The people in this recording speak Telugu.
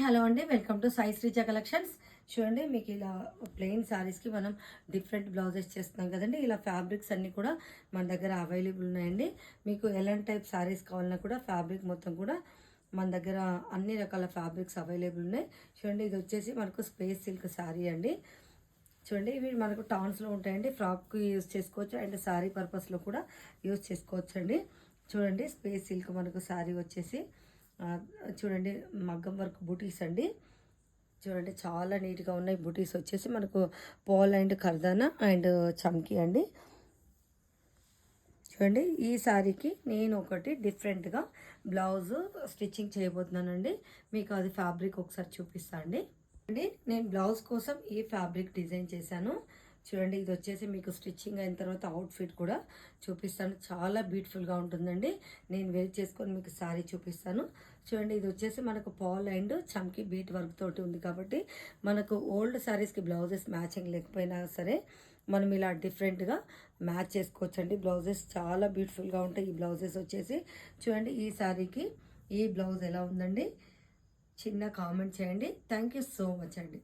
హలో అండి, welcome to Sai Sreeja collections. చూడండి, మీకు ఇలా ప్లెయిన్ శారీస్కి మనం డిఫరెంట్ బ్లౌజెస్ చేస్తున్నాం కదండి. ఇలా ఫ్యాబ్రిక్స్ అన్నీ కూడా మన దగ్గర అవైలబుల్ ఉన్నాయండి. మీకు ఎలాంటి టైప్ శారీస్ కావాలన్నా కూడా ఫ్యాబ్రిక్ మొత్తం కూడా మన దగ్గర అన్ని రకాల ఫ్యాబ్రిక్స్ అవైలబుల్ ఉన్నాయి. చూడండి, ఇది వచ్చేసి మనకు స్పేస్ సిల్క్ శారీ అండి. చూడండి, ఇవి మనకు టాన్స్లో ఉంటాయండి. ఫ్రాక్కి యూజ్ చేసుకోవచ్చు అండ్ శారీ పర్పస్లో కూడా యూజ్ చేసుకోవచ్చు అండి. చూడండి, స్పేస్ సిల్క్ మనకు శారీ వచ్చేసి చూడండి, మగ్గం వర్క్ బూటీస్ అండి. చూడండి, చాలా నీట్గా ఉన్నాయి. బూటీస్ వచ్చేసి మనకు పాల్ అండ్ కర్దానా అండ్ చమ్కీ అండి. చూడండి, ఈ శారీకి నేను ఒకటి డిఫరెంట్గా బ్లౌజ్ స్టిచ్చింగ్ చేయబోతున్నానండి. మీకు అది ఫ్యాబ్రిక్ ఒకసారి చూపిస్తాను అండి. నేను బ్లౌజ్ కోసం ఈ ఫ్యాబ్రిక్ డిజైన్ చేశాను. చూడండి, ఇది వచ్చేసి మీకు స్టిచ్చింగ్ అయిన తర్వాత అవుట్ఫిట్ కూడా చూపిస్తాను. చాలా బ్యూటిఫుల్గా ఉంటుందండి. నేను వేర్ చేసుకొని మీకు శారీ చూపిస్తాను. చూడండి, ఇది వచ్చేసి మనకు పాల్ అండ్ చమ్కీ బీట్ వర్క్ తోటి ఉంది కాబట్టి మనకు ఓల్డ్ శారీస్కి బ్లౌజెస్ మ్యాచింగ్ లేకపోయినా సరే మనం ఇలా డిఫరెంట్గా మ్యాచ్ చేసుకోవచ్చండి. బ్లౌజెస్ చాలా బ్యూటిఫుల్గా ఉంటాయి. ఈ బ్లౌజెస్ వచ్చేసి చూడండి, ఈ శారీకి ఈ బ్లౌజ్ ఎలా ఉందండి, చిన్న కామెంట్ చేయండి. థ్యాంక్ యూ సో మచ్ అండి.